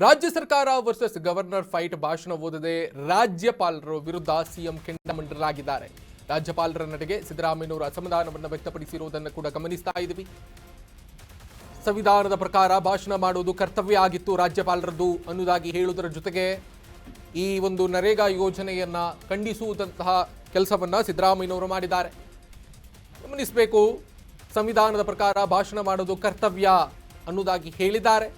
ರಾಜ್ಯ ಸರ್ಕಾರ versus governor fight ಭಾಷಣ ಓದದೆ ರಾಜ್ಯಪಾಲರ ವಿರುದ್ಧ ಸಿಎಂ ಕೆಂಡಾಮಂಡರಾಗಿದ್ದಾರೆ. ರಾಜ್ಯಪಾಲರ ನಡೆಗೆ ಸಿದ್ದರಾಮಯ್ಯನವರು ಅಸಮಾಧಾನವನ್ನು ವ್ಯಕ್ತಪಡಿಸಿರುವುದನ್ನು ಕೂಡ ಗಮನಿಸ್ತಾ ಇದ್ದೀವಿ. ಸಂವಿಧಾನದ ಪ್ರಕಾರ ಭಾಷಣ ಮಾಡುವುದು ಕರ್ತವ್ಯ ಆಗಿತ್ತು ರಾಜ್ಯಪಾಲರದ್ದು ಅನ್ನುವುದಾಗಿ ಹೇಳುವುದರ ಜೊತೆಗೆ ಈ ಒಂದು ನರೇಗಾ ಯೋಜನೆಯನ್ನ ಖಂಡಿಸುವಂತಹ ಕೆಲಸವನ್ನ ಸಿದ್ದರಾಮಯ್ಯನವರು ಮಾಡಿದ್ದಾರೆ. ಗಮನಿಸಬೇಕು, ಸಂವಿಧಾನದ ಪ್ರಕಾರ ಭಾಷಣ ಮಾಡೋದು ಕರ್ತವ್ಯ ಅನ್ನುವುದಾಗಿ ಹೇಳಿದ್ದಾರೆ.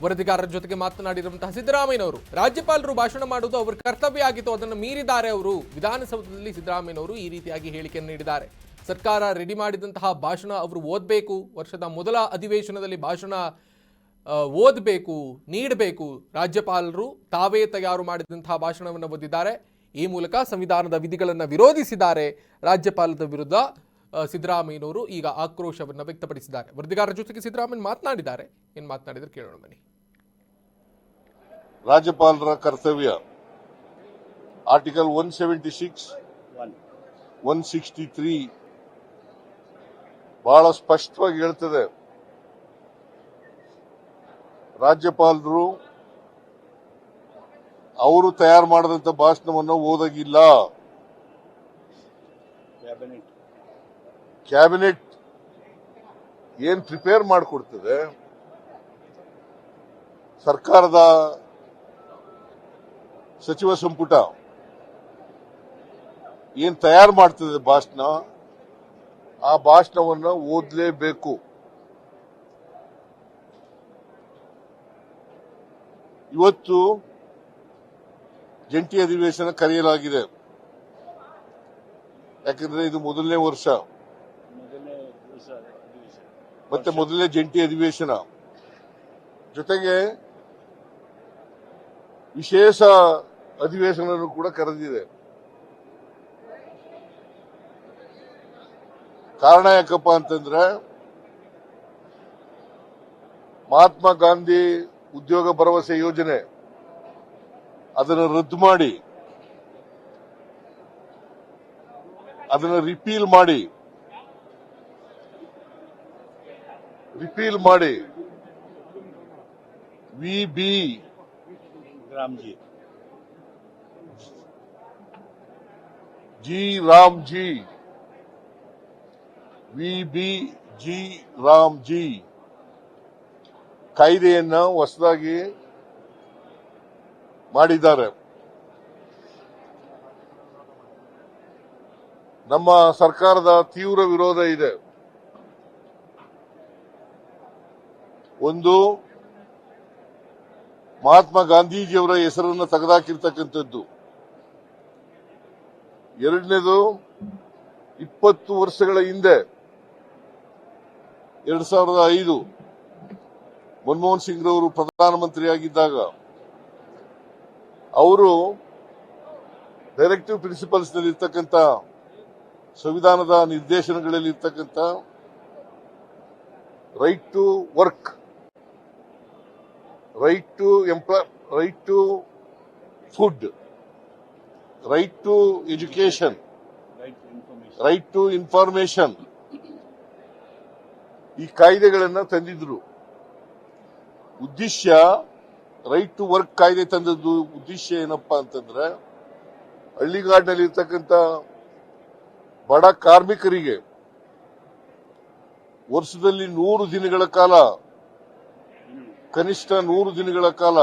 ವರದಿಗಾರರ ಜೊತೆಗೆ ಮಾತನಾಡಿರುವಂತಹ ಸಿದ್ದರಾಮಯ್ಯನವರು ರಾಜ್ಯಪಾಲರು ಭಾಷಣ ಮಾಡುವುದು ಅವರ ಕರ್ತವ್ಯ ಆಗಿತ್ತು, ಅದನ್ನು ಮೀರಿದ್ದಾರೆ ಅವರು. ವಿಧಾನಸೌಧದಲ್ಲಿ ಸಿದ್ದರಾಮಯ್ಯನವರು ಈ ರೀತಿಯಾಗಿ ಹೇಳಿಕೆಯನ್ನು ನೀಡಿದ್ದಾರೆ. ಸರ್ಕಾರ ರೆಡಿ ಮಾಡಿದಂತಹ ಭಾಷಣ ಅವರು ಓದಬೇಕು, ವರ್ಷದ ಮೊದಲ ಅಧಿವೇಶನದಲ್ಲಿ ಭಾಷಣ ಓದಬೇಕು, ನೀಡಬೇಕು. ರಾಜ್ಯಪಾಲರು ತಾವೇ ತಯಾರು ಮಾಡಿದಂತಹ ಭಾಷಣವನ್ನು ಓದಿದ್ದಾರೆ. ಈ ಮೂಲಕ ಸಂವಿಧಾನದ ವಿಧಿಗಳನ್ನು ವಿರೋಧಿಸಿದ್ದಾರೆ. ರಾಜ್ಯಪಾಲದ ವಿರುದ್ಧ ಸಿದ್ದರಾಮಯ್ಯನವರು ಈಗ ಆಕ್ರೋಶವನ್ನು ವ್ಯಕ್ತಪಡಿಸಿದ್ದಾರೆ. ವರದಿಗಾರರ ಜೊತೆಗೆ ಸಿದ್ದರಾಮಯ್ಯ ಮಾತನಾಡಿದ್ದಾರೆ. ಏನು ಮಾತನಾಡಿದ್ರೆ ಕೇಳೋಣ ಬನ್ನಿ. ರಾಜ್ಯಪಾಲರ ಕರ್ತವ್ಯ ಆರ್ಟಿಕಲ್ 176, 163 ಬಹಳ ಸ್ಪಷ್ಟವಾಗಿ ಹೇಳ್ತದೆ. ರಾಜ್ಯಪಾಲರು ಅವರು ತಯಾರು ಮಾಡಿದಂತ ಭಾಷಣವನ್ನು ಓದಾಗಿಲ್ಲ. ಕ್ಯಾಬಿನೆಟ್ ಏನ್ ಪ್ರಿಪೇರ್ ಮಾಡಿಕೊಡ್ತದೆ, ಸರ್ಕಾರದ ಸಚಿವ ಸಂಪುಟ ಏನ್ ತಯಾರು ಮಾಡ್ತದೆ ಭಾಷಣ, ಆ ಭಾಷಣವನ್ನು ಓದಲೇಬೇಕು. ಇವತ್ತು ಜಂಟಿ ಅಧಿವೇಶನ ಕರೆಯಲಾಗಿದೆ. ಯಾಕಂದ್ರೆ ಇದು ಮೊದಲನೇ ವರ್ಷ ಮತ್ತೆ ಮೊದಲನೇ ಜಂಟಿ ಅಧಿವೇಶನ, ಜೊತೆಗೆ ವಿಶೇಷ ಅಧಿವೇಶನ ಕೂಡ ಕರೆದಿದೆ. ಕಾರಣ ಯಾಕಪ್ಪ ಅಂತಂದ್ರೆ, ಮಹಾತ್ಮ ಗಾಂಧಿ ಉದ್ಯೋಗ ಭರವಸೆ ಯೋಜನೆ ಅದನ್ನು ರದ್ದು ಮಾಡಿ, ಅದನ್ನು ರಿಪೀಲ್ ಮಾಡಿ ವಿ.ಬಿ. ರಾಮ್ಜಿ ಕಾಯ್ದೆಯನ್ನ ಹೊಸದಾಗಿ ಮಾಡಿದ್ದಾರೆ. ನಮ್ಮ ಸರ್ಕಾರದ ತೀವ್ರ ವಿರೋಧ ಇದೆ. ಒಂದು, ಮಹಾತ್ಮ ಗಾಂಧೀಜಿಯವರ ಹೆಸರನ್ನು ತೆಗೆದುಹಾಕಿರ್ತಕ್ಕಂಥದ್ದು. ಎರಡನೇದು, 20 ವರ್ಷಗಳ ಹಿಂದೆ 2005 ಮನಮೋಹನ್ ಸಿಂಗ್ ರವರು ಪ್ರಧಾನಮಂತ್ರಿಯಾಗಿದ್ದಾಗ ಅವರು ಡೈರೆಕ್ಟಿವ್ ಪ್ರಿನ್ಸಿಪಲ್ಸ್ ನಲ್ಲಿ ಇರ್ತಕ್ಕಂಥ, ಸಂವಿಧಾನದ ನಿರ್ದೇಶನಗಳಲ್ಲಿ ಇರ್ತಕ್ಕಂಥ right to work, right to right to food, right to education, right to information, ಈ ಕಾಯ್ದೆಗಳನ್ನು ತಂದಿದ್ರು. ಉದ್ದೇಶ, ರೈಟ್ ಟು ವರ್ಕ್ ಕಾಯ್ದೆ ತಂದದ್ದು ಉದ್ದೇಶ ಏನಪ್ಪಾ ಅಂತಂದ್ರೆ, ಹಳ್ಳಿಗಾಡಿನಲ್ಲಿ ಇರ್ತಕ್ಕಂಥ ಬಡ ಕಾರ್ಮಿಕರಿಗೆ ವರ್ಷದಲ್ಲಿ 100 ದಿನಗಳ ಕಾಲ, ಕನಿಷ್ಠ 100 ದಿನಗಳ ಕಾಲ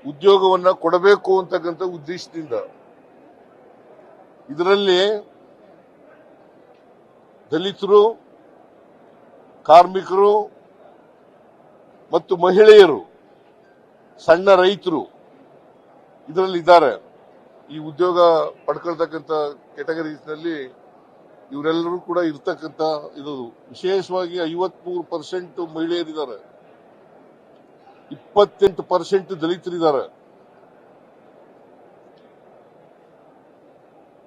ಉದ್ಯೋಗವನ್ನ ಕೊಡಬೇಕು ಅಂತಕ್ಕಂಥ ಉದ್ದೇಶದಿಂದ. ಇದರಲ್ಲಿ ದಲಿತರು, ಕಾರ್ಮಿಕರು ಮತ್ತು ಮಹಿಳೆಯರು, ಸಣ್ಣ ರೈತರು ಇದರಲ್ಲಿ ಇದ್ದಾರೆ. ಈ ಉದ್ಯೋಗ ಪಡ್ಕೊಳ್ತಕ್ಕಂಥ ಕ್ಯಾಟಗರೀಸ್ನಲ್ಲಿ ಇವರೆಲ್ಲರೂ ಕೂಡ ಇರ್ತಕ್ಕಂಥ ಇದು. ವಿಶೇಷವಾಗಿ 53% ಮಹಿಳೆಯರಿದ್ದಾರೆ, 28% ದಲಿತರಿದ್ದಾರೆ.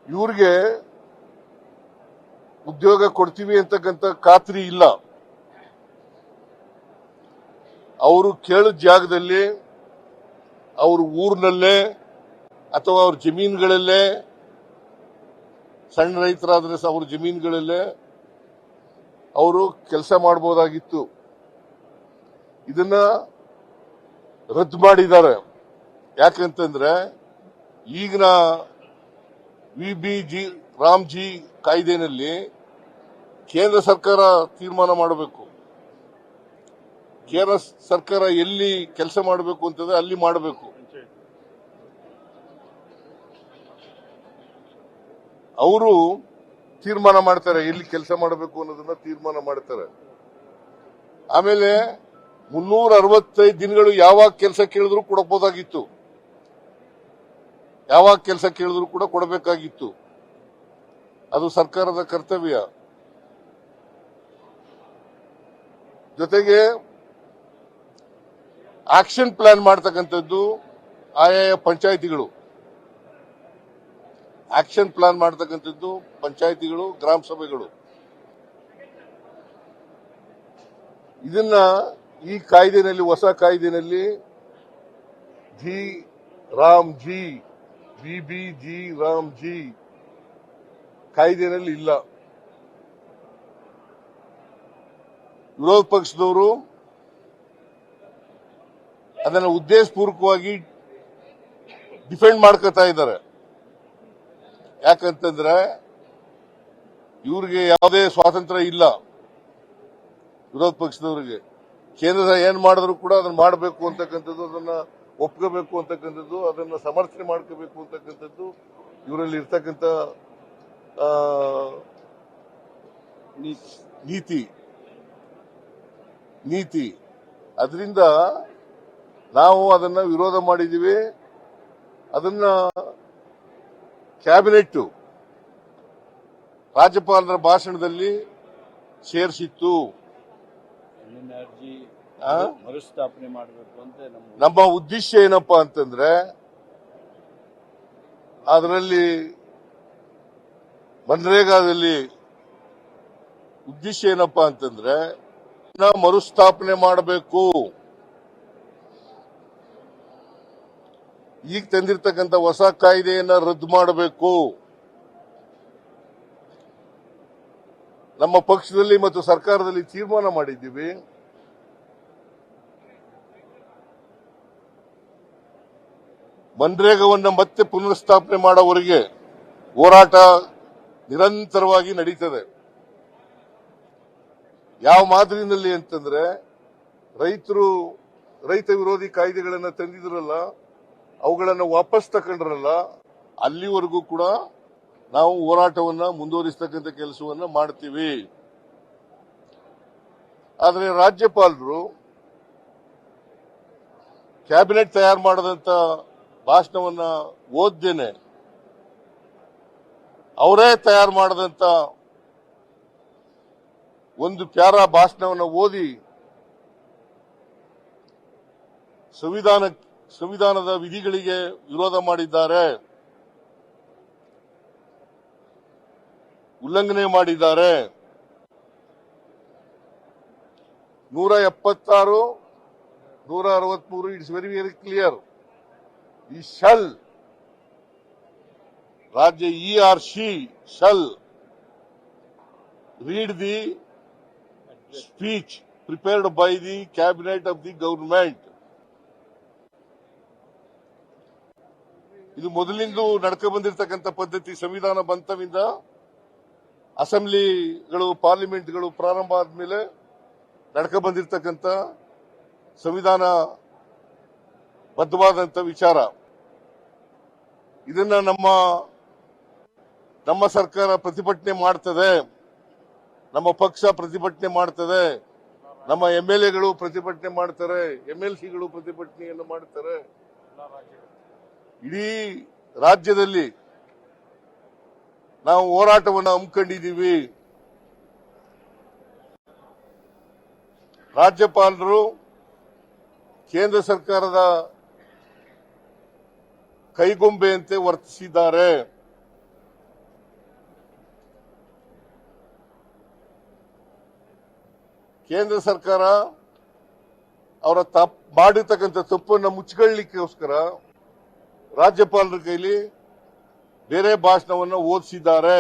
ಇವ್ರಿಗೆ ಉದ್ಯೋಗ ಕೊಡ್ತೀವಿ ಅಂತಕ್ಕಂಥ ಖಾತ್ರಿ ಇಲ್ಲ. ಅವರು ಕೇಳಿದ ಜಾಗದಲ್ಲಿ, ಅವ್ರ ಊರಿನಲ್ಲೇ ಅಥವಾ ಅವ್ರ ಜಮೀನುಗಳಲ್ಲೇ, ಸಣ್ಣ ರೈತರಾದ್ರೆ ಅವ್ರ ಜಮೀನುಗಳಲ್ಲೇ ಅವರು ಕೆಲಸ ಮಾಡಬಹುದಾಗಿತ್ತು. ಇದನ್ನ ರದ್ದು ಮಾಡಿದ್ದಾರೆ. ಯಾಕಂತಂದ್ರೆ ಈಗಿನ ವಿಬಿಜಿ ರಾಮ್ಜಿ ಕಾಯ್ದೆನಲ್ಲಿ ಕೇಂದ್ರ ಸರ್ಕಾರ ತೀರ್ಮಾನ ಮಾಡಬೇಕು. ಕೇಂದ್ರ ಸರ್ಕಾರ ಎಲ್ಲಿ ಕೆಲಸ ಮಾಡಬೇಕು ಅಂತಂದ್ರೆ ಅಲ್ಲಿ ಮಾಡಬೇಕು. ಅವರು ತೀರ್ಮಾನ ಮಾಡ್ತಾರೆ ಎಲ್ಲಿ ಕೆಲಸ ಮಾಡಬೇಕು ಅನ್ನೋದನ್ನ ತೀರ್ಮಾನ ಮಾಡ್ತಾರೆ. ಆಮೇಲೆ 365 ದಿನಗಳು ಯಾವಾಗ ಕೆಲಸ ಕೇಳಿದ್ರು ಕೊಡಬಹುದಾಗಿತ್ತು, ಯಾವಾಗ ಕೆಲಸ ಕೇಳಿದ್ರು ಕೂಡ ಕೊಡಬೇಕಾಗಿತ್ತು. ಅದು ಸರ್ಕಾರದ ಕರ್ತವ್ಯ. ಜೊತೆಗೆ ಆಕ್ಷನ್ ಪ್ಲಾನ್ ಮಾಡ್ತಕ್ಕಂಥದ್ದು ಆಯಾಯ ಪಂಚಾಯಿತಿಗಳು, ಆಕ್ಷನ್ ಪ್ಲಾನ್ ಮಾಡ್ತಕ್ಕಂಥದ್ದು ಪಂಚಾಯಿತಿಗಳು, ಗ್ರಾಮ ಸಭೆಗಳು. ಇದನ್ನ ಈ ಕಾಯ್ದೆನಲ್ಲಿ, ಹೊಸ ಕಾಯ್ದೆನಲ್ಲಿ G RAM G VBG RAM G ಕಾಯ್ದೆನಲ್ಲಿ ಇಲ್ಲ. ವಿರೋಧ ಪಕ್ಷದವರು ಅದನ್ನ ಉದ್ದೇಶಪೂರ್ವಕವಾಗಿ ಡಿಫೆಂಡ್ ಮಾಡ್ಕೊತಾ ಇದ್ದಾರೆ. ಯಾಕಂತಂದ್ರೆ ಇವ್ರಿಗೆ ಯಾವುದೇ ಸ್ವಾತಂತ್ರ್ಯ ಇಲ್ಲ. ವಿರೋಧ ಪಕ್ಷದವರಿಗೆ ಕೇಂದ್ರ ಏನ್ ಮಾಡಿದ್ರು ಕೂಡ ಅದನ್ನ ಮಾಡಬೇಕು ಅಂತಕ್ಕಂಥದ್ದು, ಅದನ್ನ ಒಪ್ಕೋಬೇಕು ಅಂತಕ್ಕಂಥದ್ದು, ಅದನ್ನ ಸಮರ್ಥನೆ ಮಾಡ್ಕೋಬೇಕು ಅಂತಕ್ಕಂಥದ್ದು ಇವರಲ್ಲಿ ಇರ್ತಕ್ಕಂಥ ನೀತಿ. ಅದರಿಂದ ನಾವು ಅದನ್ನ ವಿರೋಧ ಮಾಡಿದ್ದೀವಿ. ಅದನ್ನ ಕ್ಯಾಬಿನೆಟ್ ರಾಜ್ಯಪಾಲರ ಭಾಷಣದಲ್ಲಿ ಸೇರಿಸಿತ್ತು. ಮರುಸ್ಥಾಪನೆ ಮಾಡಬೇಕು ಅಂತ ನಮ್ಮ ಉದ್ದೇಶ ಏನಪ್ಪಾ ಅಂತಂದ್ರೆ, ಅದರಲ್ಲಿ ಮನ್ರೇಗಾದಲ್ಲಿ ಉದ್ದೇಶ ಏನಪ್ಪಾ ಅಂತಂದ್ರೆ ಮರುಸ್ಥಾಪನೆ ಮಾಡಬೇಕು. ಈಗ ತಂದಿರತಕ್ಕಂಥ ಹೊಸ ಕಾಯ್ದೆಯನ್ನ ರದ್ದು ಮಾಡಬೇಕು. ನಮ್ಮ ಪಕ್ಷದಲ್ಲಿ ಮತ್ತು ಸರ್ಕಾರದಲ್ಲಿ ತೀರ್ಮಾನ ಮಾಡಿದ್ದೀವಿ. ಮನ್ರೇಗಾವನ್ನ ಮತ್ತೆ ಪುನರ್ಸ್ಥಾಪನೆ ಮಾಡೋವರೆಗೆ ಹೋರಾಟ ನಿರಂತರವಾಗಿ ನಡೀತದೆ. ಯಾವ ಮಾದರಿನಲ್ಲಿ ಅಂತಂದ್ರೆ, ರೈತ ವಿರೋಧಿ ಕಾಯ್ದೆಗಳನ್ನು ತಂದಿದ್ರಲ್ಲ, ಅವುಗಳನ್ನು ವಾಪಸ್ ತಕೊಂಡ್ರಲ್ಲ, ಅಲ್ಲಿವರೆಗೂ ಕೂಡ ನಾವು ಹೋರಾಟವನ್ನ ಮುಂದುವರಿಸತಕ್ಕಂಥ ಕೆಲಸವನ್ನ ಮಾಡ್ತೀವಿ. ಆದರೆ ರಾಜ್ಯಪಾಲರು ಕ್ಯಾಬಿನೆಟ್ ತಯಾರು ಮಾಡದಂತ ಭಾಷಣವನ್ನ ಓದ್ದೇನೆ, ಅವರೇ ತಯಾರು ಮಾಡದಂತ ಒಂದು ಪ್ಯಾರಾ ಭಾಷಣವನ್ನು ಓದಿ ಸಂವಿಧಾನದ ವಿಧಿಗಳಿಗೆ ವಿರೋಧ ಮಾಡಿದ್ದಾರೆ, ಉಲ್ಲಂಘನೆ ಮಾಡಿದ್ದಾರೆ. 176, 163 ಇಟ್ಸ್ ವೆರಿ ವೆರಿ ಕ್ಲಿಯರ್. ಈ ಶಲ್ ರಾಜ್ಯ ERC shall read the speech prepared by the cabinet of the government. ಇದು ಮೊದಲಿಂದ ನಡ್ಕ ಬಂದಿರತಕ್ಕಂಥ ಪದ್ಧತಿ. ಸಂವಿಧಾನ ಬಂತವಿಂದ ಅಸೆಂಬ್ಲಿಗಳು, ಪಾರ್ಲಿಮೆಂಟ್ಗಳು ಪ್ರಾರಂಭ ಆದ್ಮೇಲೆ ನಡ್ಕ ಬಂದಿರತಕ್ಕಂಥ ಸಂವಿಧಾನ ಬದ್ಧವಾದಂತ ವಿಚಾರ. ಇದನ್ನ ನಮ್ಮ ಸರ್ಕಾರ ಪ್ರತಿಭಟನೆ ಮಾಡ್ತದೆ, ನಮ್ಮ ಪಕ್ಷ ಪ್ರತಿಭಟನೆ ಮಾಡ್ತದೆ, ನಮ್ಮ MLAಗಳು ಪ್ರತಿಭಟನೆ ಮಾಡ್ತಾರೆ, MLCಗಳು ಪ್ರತಿಭಟನೆಯನ್ನು ಮಾಡ್ತಾರೆ. ಇಡೀ ರಾಜ್ಯದಲ್ಲಿ ನಾವು ಹೋರಾಟವನ್ನು ಹಮ್ಮಿಕೊಂಡಿದ್ದೀವಿ. ರಾಜ್ಯಪಾಲರು ಕೇಂದ್ರ ಸರ್ಕಾರದ ಕೈಗೊಂಬೆಯಂತೆ ವರ್ತಿಸಿದ್ದಾರೆ. ಕೇಂದ್ರ ಸರ್ಕಾರ ಅವರ ಮಾಡಿರ್ತಕ್ಕಂಥ ತಪ್ಪನ್ನು ಮುಚ್ಚಿಕೊಳ್ಳಲಿಕ್ಕೋಸ್ಕರ ರಾಜ್ಯಪಾಲರ ಕೈಲಿ ಬೇರೆ ಭಾಷಣವನ್ನು ಓದಿಸಿದ್ದಾರೆ.